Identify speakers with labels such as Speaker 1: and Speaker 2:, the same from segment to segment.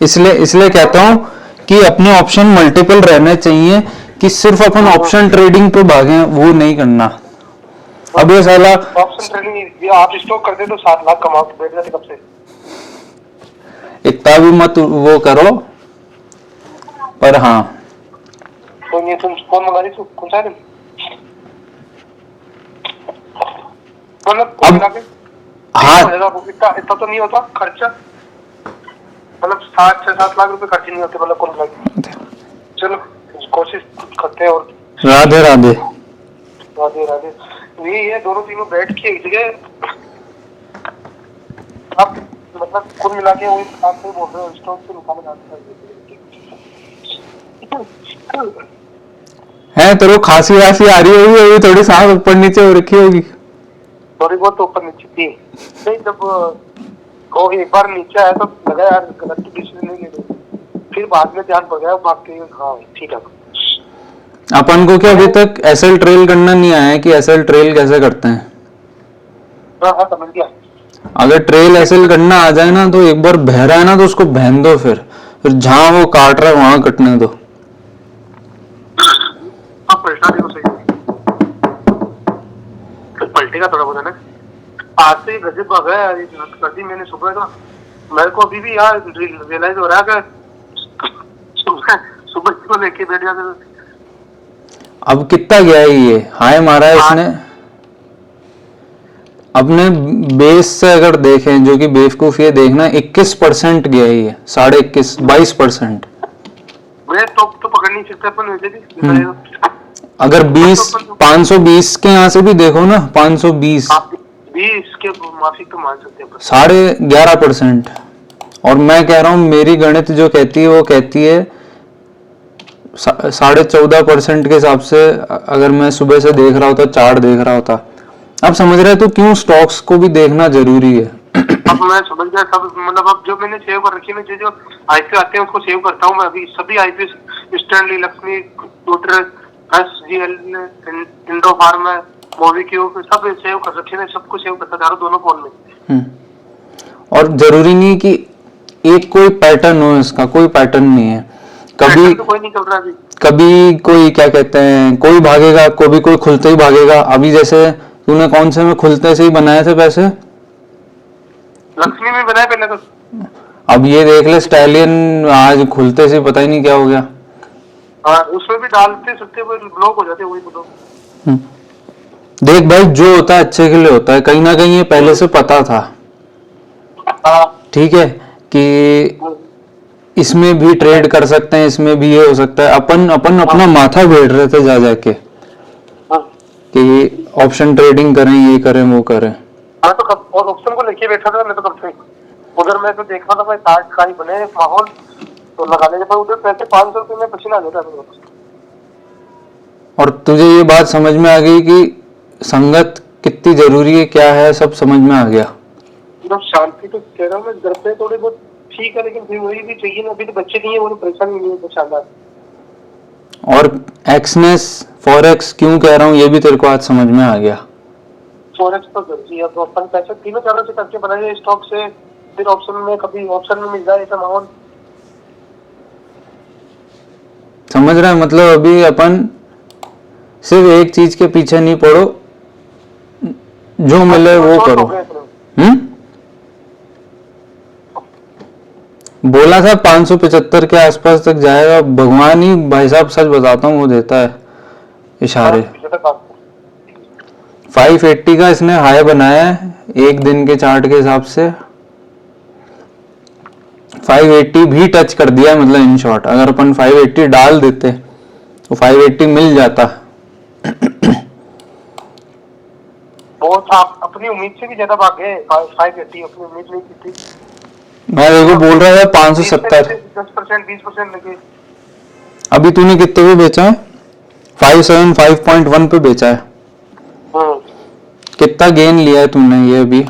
Speaker 1: इसलिए इसलिए कहता हूँ कि अपने ऑप्शन मल्टीपल रहने चाहिए, कि सिर्फ अपन ऑप्शन ट्रेडिंग पे भागे, वो नहीं करना। अब ये साला
Speaker 2: ऑप्शन ट्रेडिंग आप स्टॉक करते तो 7 लाख कमा के बैठ जाते कब से।
Speaker 1: इतना भी मत वो करो, पर हाँ
Speaker 2: तो ये तुम फोन मंगा रही कौन सा मतलब
Speaker 1: अब हाँ
Speaker 2: इतना इतना तो नहीं होता खर्चा, मतलब 7-6-7 लाख रुपए खर्च नहीं होते, मतलब कुल मिला। चलो कोशिश करते हैं। और
Speaker 1: राधे राधे
Speaker 2: राधे राधे। ये दोनों तीनों बैठ के एक जगह आप मतलब कुल मिला के वही आप बोल रहे हो स्टॉक से निकाले
Speaker 1: है। तेरे को खांसी वासी आ रही होगी, अभी थोड़ी सांस ऊपर नीचे हो रखी होगी।
Speaker 2: थोड़ी बहुत तो ऊपर नीचे थी नहीं, जब वो एक बार नीचे आया तो लगा यार गलत डिसीजन नहीं ले रहे, फिर बाद में ध्यान पड़ गया बाकी हाँ ठीक है।
Speaker 1: अपन को क्या अभी तक एसएल ट्रेल करना नहीं आया है कि एसएल ट्रेल कैसे करते हैं।
Speaker 2: हाँ हाँ समझ गया।
Speaker 1: अगर ट्रेल एसएल करना आ जाए ना, तो एक बार बह रहा है ना तो उसको बहन दो, फिर जहां वो काट रहा है वहां कटने दो।
Speaker 2: हाँ पलटा देखो सही पलटेगा थोड़ा बहुत है ना। आज से गजब आ गया यार, कभी मैंने सुबह तो मेरे को अभी भी यार रियलाइज हो रहा है कि सुबह को लेके बैठ जाते।
Speaker 1: अब कितना गया है ये, हाई मारा है इसने। अपने बेस से अगर देखें, जो कि बेवकूफ ये देखना 21% गया है ये, 21.5 22%।
Speaker 2: मैं तो पकड़ नहीं सकता अपन वैसे भी।
Speaker 1: अगर 520 के यहाँ से भी देखो ना, 520
Speaker 2: के माफी तो मान सकते हैं
Speaker 1: 11.5%। और मैं कह रहा हूँ मेरी गणित जो कहती है वो कहती है 14.5% के हिसाब से। अगर मैं सुबह से देख रहा होता, चार्ट देख रहा होता, अब समझ रहे तो क्यों स्टॉक्स को भी देखना जरूरी है।
Speaker 2: अब मैं समझ गया सब, मतलब अब जो मैंने सेव कर रखी है, जो आईपी आते हैं उसको सेव करता हूँ मैं अभी सभी IP, Stanley, Lakshmi, Twitter, SGL, Indo Pharma, MobiKwik सब सेव कर रखे हैं, सबको सेव करता जा रहा हूं दोनों फोन में।
Speaker 1: और जरूरी नहीं कि एक कोई पैटर्न हो, इसका कोई पैटर्न नहीं है। कभी
Speaker 2: तो कोई नहीं चल रहा अभी।
Speaker 1: कभी कोई क्या कहते हैं, कोई भागेगा, कभी कोई खुलते ही भागेगा। अभी जैसे तूने कौन से में खुलते से ही बनाए थे पैसे,
Speaker 2: लक्ष्मी में बनाए पहले तो।
Speaker 1: अब ये देख ले स्टैलियन आज खुलते से पता ही नहीं क्या हो गया।
Speaker 2: हाँ उसमें भी डालते सकते ब्लॉक हो जाते वही तो।
Speaker 1: देख भाई, जो होता है अच्छे के लिए होता है, कहीं ना कहीं ये पहले से पता था। ठीक है कि इसमें भी ट्रेड कर सकते हैं, इसमें भी ये हो सकता है। अपन अपना माथा भेड़ रहे थे जा जाके कि ऑप्शन ट्रेडिंग करें, ये करें, वो करें।
Speaker 2: हाँ तो कब और ऑप्शन को लेके बैठा था मैं तो कब से। उधर मैं तो देख रहा था भाई कार्ड का ही बने माहौल, तो लगाने के बाद उधर पैसे 500 रुपये में पसीना आ जाता है।
Speaker 1: और तुझे ये बात समझ में आ गई कि संगत कितनी जरूरी है, क्या है, सब समझ में आ गया।
Speaker 2: शांति तो कह रहा हूँ मैं, घर पे थोड़े बहुत ठीक है, लेकिन फिर वही भी चाहिए ना। अभी तो बच्चे नहीं है, वो परेशानी नहीं है शानदार।
Speaker 1: और एक्सनेस फॉरेक्स क्यों कह रहा हूँ ये भी तेरे को आज समझ में आ गया।
Speaker 2: फॉरेक्स तो जरूरी है, तो अपन पैसे तीनों चारों से करके बनाए स्टॉक से, फिर ऑप्शन में कभी ऑप्शन में मिल जाए ऐसा माहौल।
Speaker 1: समझ रहा है, मतलब अभी अपन सिर्फ एक चीज के पीछे नहीं पड़ो, जो मिले वो करो। बोला था 575 के आसपास तक जाएगा, भगवान ही भाई साहब सच बताता हूँ वो देता है इशारे। 580 का इसने हाई बनाया है एक दिन के चार्ट के हिसाब से। 580 भी टच कर दिया, मतलब इन शॉर्ट अगर अपन 580 डाल देते तो 580 मिल जाता।
Speaker 2: बहुत आप अपनी उम्मीद से भी ज्यादा भाग गए। 580 अपनी उम्मीद नहीं की थी।
Speaker 1: मैं देखो बोल रहा था 570।
Speaker 2: 10% 20% लगे।
Speaker 1: अभी तूने कितने पे बेचा है? 575.1 पे बेचा है। कितना गेन लिया है तूने ये अभी?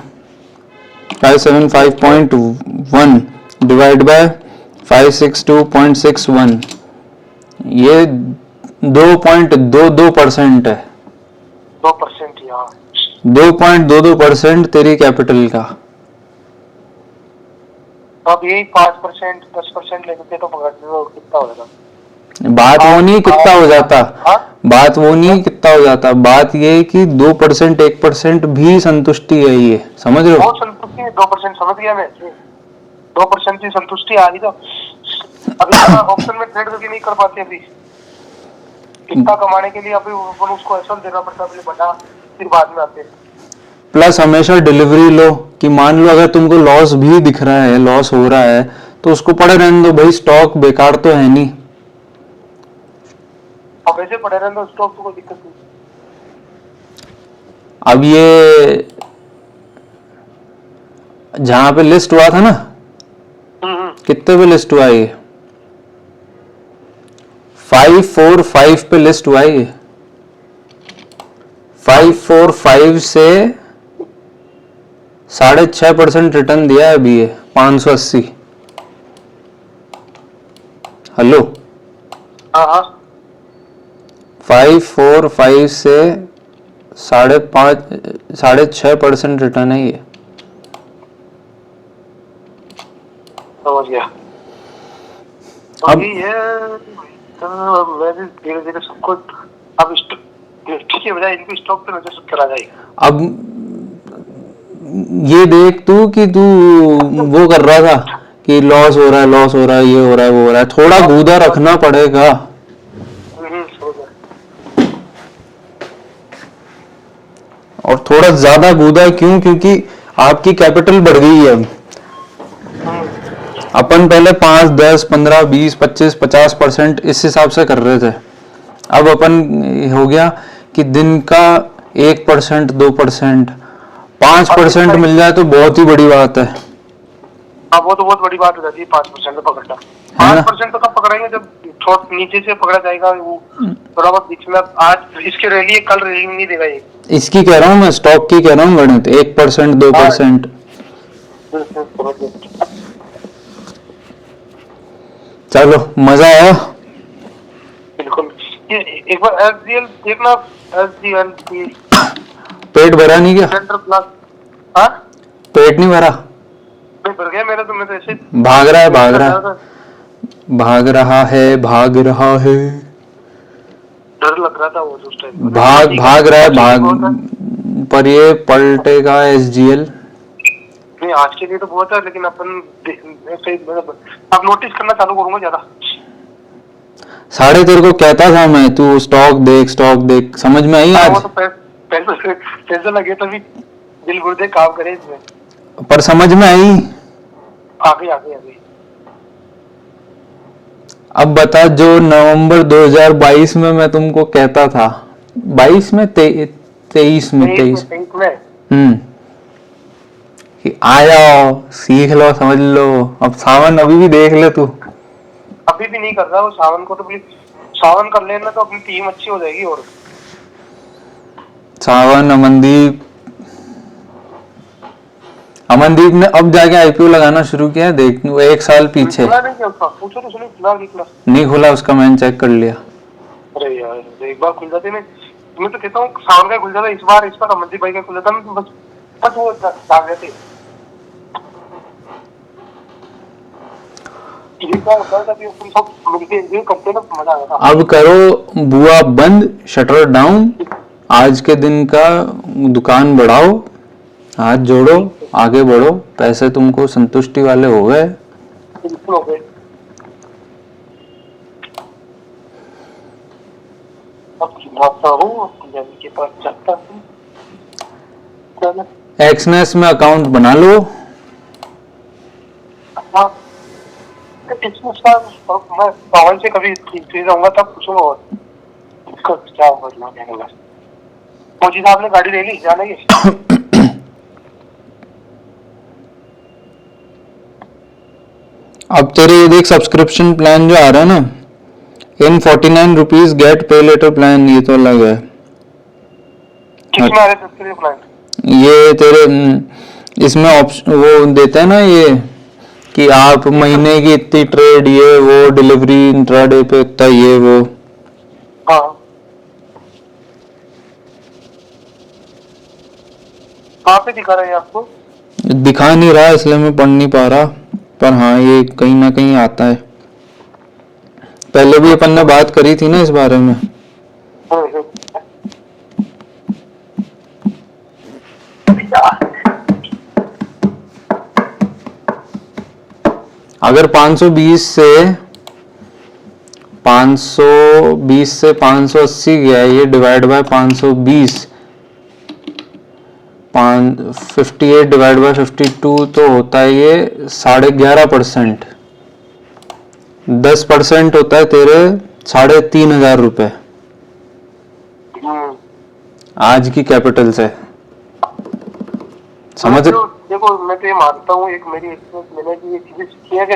Speaker 1: 575.1 डिवाइड बाय 562.61, ये 2.22% है।
Speaker 2: 2% यार,
Speaker 1: 2.22% तेरी कैपिटल का।
Speaker 2: तो अब यही 5% 10% लेते तो पकड़ लो कितना हो जाएगा।
Speaker 1: बात वो नहीं कितना हो जाता,
Speaker 2: हाँ?
Speaker 1: बात वो नहीं कितना हो जाता, बात ये है कि 2% 1% भी संतुष्टि है, ये समझ रहे हो?
Speaker 2: बहुत संतुष्टि है, 2% समझ गया मैं। 2% की संतुष्टि आ रही तो अभी ऑप्शन में ट्रेड करके नहीं कर पाते अभी, कितना कमाने के लिए अभी अपन उसको ऐसा देना पड़ता है, बना फिर बाद में आते हैं।
Speaker 1: प्लस हमेशा डिलीवरी लो कि मान लो अगर तुमको लॉस भी दिख रहा है, लॉस हो रहा है, तो उसको पड़े रहने दो भाई, स्टॉक बेकार तो है नहीं।
Speaker 2: अब ऐसे पड़े रहने दो स्टॉक तो कोई दिक्कत नहीं।
Speaker 1: अब ये जहां पे लिस्ट हुआ था ना, कितने पे लिस्ट हुआ ये? 545 पे लिस्ट हुआ ये। 545 से 6.5% रिटर्न दिया है अभी ये 580। हेलो,
Speaker 2: हाँ हाँ
Speaker 1: 545 से 6.5% रिटर्न है ये।
Speaker 2: समझ गया।
Speaker 1: अब
Speaker 2: अभी ये मैंने धीरे धीरे सबको अब निफ्टी के बजाय इनको स्टॉक पे नजर करा जाएगा।
Speaker 1: अब ये देख तू कि तू वो कर रहा था कि लॉस हो रहा है, लॉस हो रहा है, ये हो रहा है, वो हो रहा है, थोड़ा गूदा रखना पड़ेगा।
Speaker 2: समझ गया।
Speaker 1: और थोड़ा ज्यादा गूदा क्यों? क्योंकि आपकी कैपिटल बढ़ गई है। अपन पहले 5 10 15 20 25 50% इस हिसाब से कर रहे थे। अब अपन हो गया कि दिन का 1% 2% 5% मिल जाए तो बहुत ही बड़ी बात है।
Speaker 2: हाँ वो तो बहुत बड़ी बात हो जाती है 5% तो पकड़ना।
Speaker 1: है ना?
Speaker 2: 5% तो कब पकड़ेंगे जब छोट नीचे से पकड़ा जाएगा, वो थोड़ा बहुत बीच में। आज इसके रैली है, कल रैली नहीं देगा ये।
Speaker 1: इसकी कह रहा हूँ मैं, स्टॉक की कह रहा हूँ गणित, 1% 2%। चलो मजा आया।
Speaker 2: बिल्कुल। ये एक बार एसडीएल देखना, एसडीएल की
Speaker 1: पेट भरा नहीं क्या?
Speaker 2: Centre plus. हाँ
Speaker 1: पेट नहीं भरा?
Speaker 2: भर गया मेरा तो, मैं तो ऐसे
Speaker 1: भाग रहा है, भाग रहा है, भाग रहा है, भाग रहा है,
Speaker 2: डर लग रहा था वो उस टाइम।
Speaker 1: भाग रहा है, भाग। पर ये पलटेगा एसजीएल।
Speaker 2: नहीं आज के लिए तो बहुत है, लेकिन अपन अब नोटिस करना चालू करूंगा ज्यादा।
Speaker 1: साढ़े तेरे को कहता था मैं, तू स्टॉक देख, स्टॉक देख, समझ में आई आज?
Speaker 2: वो तो पैसे लगे तभी दिल गुर्दे काम करे इसमें।
Speaker 1: पर समझ में आई?
Speaker 2: आगे आगे आगे।
Speaker 1: अब बता, जो नवंबर 2022 में मैं तुमको कहता था, 22 में 23 में 23
Speaker 2: में
Speaker 1: कि आ जाओ, सीख लो, समझ लो। अब सावन अभी भी देख ले तू।
Speaker 2: अभी भी नहीं कर रहा वो सावन को, तो प्लीज सावन कर लेना तो अपनी टीम अच्छी हो जाएगी। और
Speaker 1: सावन, अमनदीप, अमनदीप ने अब जाके आईपीओ लगाना शुरू किया है, देख वो 1 साल पीछे।
Speaker 2: नहीं क्या उसका पूछो तो सुनो, खुला निकला
Speaker 1: नहीं खुला उसका, मैंने चेक कर लिया।
Speaker 2: अरे यार एक बार खुल जाते, मैं तो कहता हूँ सावन का खुल जाता, इस बार अमनदीप भाई का खुल जाता, मैं बस वो दाग देते।
Speaker 1: अब करो बुआ बंद, शटर डाउन, आज के दिन का दुकान बढ़ाओ, हाथ जोड़ो, आगे बढ़ो, पैसे तुमको संतुष्टि वाले हो गए।
Speaker 2: बिल्कुल हो गए। अब जाता हूँ के पास, जाता हूँ।
Speaker 1: एक्सनेस में अकाउंट बना लो।
Speaker 2: हाँ मैं पवन से कभी जाऊंगा तब पूछूंगा और इसको क्या होगा। फौजी साहब ने गाड़ी ले ली जाने की।
Speaker 1: अब तेरे ये देख, सब्सक्रिप्शन प्लान जो आ रहा है ना, इन 49 रुपीज गेट पे लेटर प्लान, ये तो अलग है।
Speaker 2: किसमें आ रहे सब्सक्रिप्शन प्लान?
Speaker 1: ये तेरे इसमें ऑप्शन वो देते हैं ना, ये कि आप महीने की इतनी ट्रेड, ये वो डिलीवरी इंट्राडे पे इतना, ये वो।
Speaker 2: हाँ कहाँ पे दिखा रहा है आपको?
Speaker 1: दिखा नहीं रहा, इसलिए मैं पढ़ नहीं पा रहा। पर हाँ ये कहीं ना कहीं आता है। पहले भी अपन ने बात करी थी ना इस बारे में।
Speaker 2: हम्म।
Speaker 1: अगर 520 से 580 गया, ये डिवाइड बाय 520, 58 डिवाइड बाय 52 तो होता है ये 11.5%। 10% होता है तेरे 3,500 रुपए
Speaker 2: हम्म।
Speaker 1: आज की कैपिटल से। समझ?
Speaker 2: देखो मैं तो ये मानता हूँ, एक मेरी मैंने भी ये चीजें सीखी है कि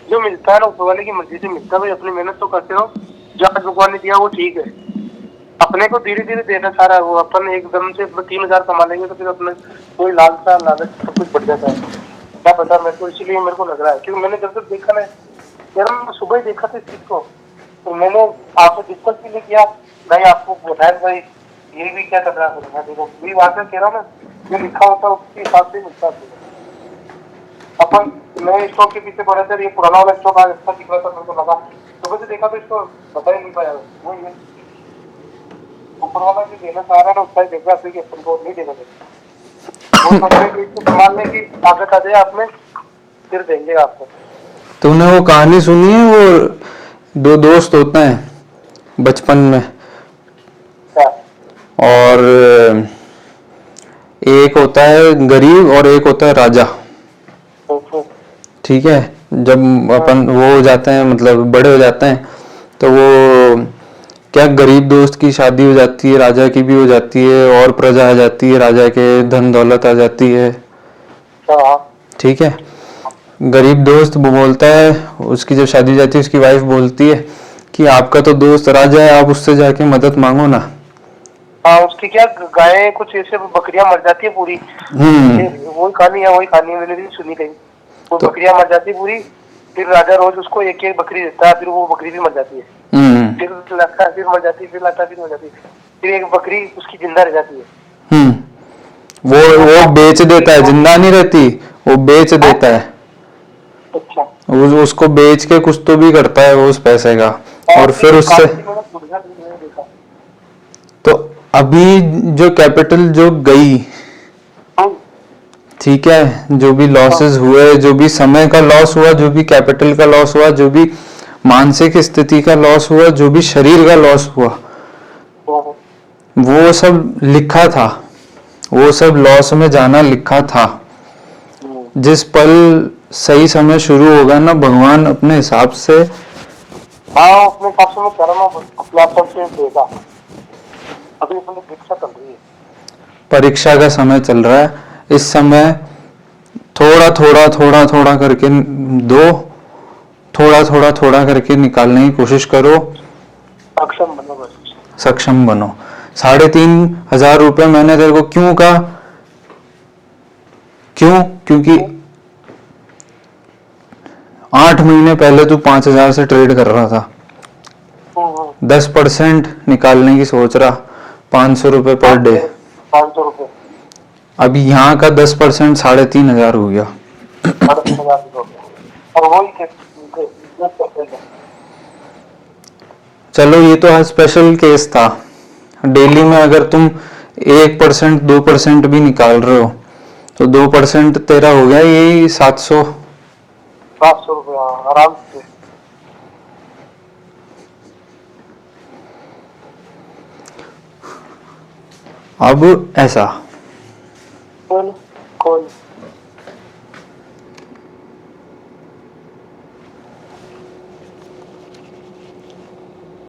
Speaker 2: जो मिलता है ना ऊपर वाले की मर्जी से मिलता है भाई, अपनी मेहनत तो करते रहो, जो आज भगवान ने दिया वो ठीक है। अपने को धीरे धीरे देना सारा, वो अपन एकदम से 3,000 कमा लेंगे तो फिर अपने कोई लालच सब कुछ बढ़ जाता है। क्या पता, मेरे को इसीलिए मेरे को लग रहा है, क्योंकि मैंने जब तक देखा ना यार, मैं सुबह ही देखा था इस चीज को, तो मैंने आपसे डिस्कस भी नहीं किया, नहीं आपको बताया भाई ये भी क्या कर रहा है। मैं देखो ये बात कह रहा हूँ ना, जो लिखा होता है उसके हिसाब से मिलता है। अपन नए स्टॉक के पीछे पड़े थे, ये पुराना वाला स्टॉक आज अच्छा दिख रहा था, मेरे को लगा सुबह से देखा तो इसको बता ही नहीं पाया। वो ये ऊपर वाला जो देना चाह रहा है ना उसका ही देख रहा है कि अपन को नहीं देना चाहिए। वो सोच रहे कि इसको संभालने की ताकत आ जाए आप में, फिर देंगे आपको।
Speaker 1: तूने वो कहानी सुनी है, वो दो दोस्त होते हैं बचपन में,
Speaker 2: क्या?
Speaker 1: और एक होता है गरीब और एक होता है राजा। ठीक है, जब अपन वो हो जाते हैं, मतलब बड़े हो जाते हैं, तो वो क्या, गरीब दोस्त की शादी हो जाती है, राजा की भी हो जाती है, और प्रजा आ जाती है, राजा के धन दौलत आ जाती है। ठीक है, गरीब दोस्त वो बोलता है, उसकी जब शादी हो जाती है उसकी वाइफ बोलती है कि आपका तो दोस्त राजा है, आप उससे जाके मदद मांगो ना।
Speaker 2: हाँ, उसकी क्या गाय कुछ ऐसे बकरियां मर जाती है पूरी, वही कहानी है, मैंने भी सुनी कहीं। वो
Speaker 1: तो
Speaker 2: बकरियां मर जाती है पूरी, फिर राजा रोज उसको एक एक बकरी देता है, फिर वो बकरी भी मर जाती है, फिर लगता है, फिर मर जाती है, फिर लगता है, फिर मर जाती है, फिर एक बकरी उसकी जिंदा रह जाती है।
Speaker 1: वो बेच देता है, जिंदा नहीं रहती, वो बेच देता है।
Speaker 2: अच्छा।
Speaker 1: उसको बेच के कुछ तो भी करता है वो उस पैसे का, और फिर उससे। तो अभी जो कैपिटल जो गई, ठीक है, जो भी लॉसेस हुए, जो भी समय का लॉस हुआ, जो भी कैपिटल का लॉस हुआ, जो भी मानसिक स्थिति का लॉस हुआ, जो भी शरीर का लॉस हुआ, वो सब लिखा था, वो सब लॉस में जाना लिखा था। जिस पल सही समय शुरू होगा ना, भगवान अपने हिसाब से,
Speaker 2: हाँ अपने हिसाब से मैं कह रहा हूँ, अपना सबसे देगा। अभी अपनी परीक्षा चल रही है,
Speaker 1: परीक्षा का समय चल रहा है, इस समय थोड़ा थोड़ा थोड़ा थोड़ा करके दो, थोड़ा थोड़ा थोड़ा करके निकालने की कोशिश करो,
Speaker 2: सक्षम बनो बस।
Speaker 1: सक्षम बनो। 3,500 रुपए मैंने तेरे को क्यों कहा, क्यों? क्योंकि 8 महीने पहले तू 5,000 से ट्रेड कर रहा था, 10% निकालने की सोच रहा, 500 रुपए पर डे।
Speaker 2: 500 रुपए,
Speaker 1: अभी यहाँ का 10% 3,500 हो गया।
Speaker 2: 3,500 और वही 10%।
Speaker 1: चलो ये तो आज स्पेशल केस था। डेली में अगर तुम 1% 2% भी निकाल रहे हो तो 2% तेरा हो गया यही 700
Speaker 2: रुपए आराम से।
Speaker 1: अब ऐसा
Speaker 2: कौन कौन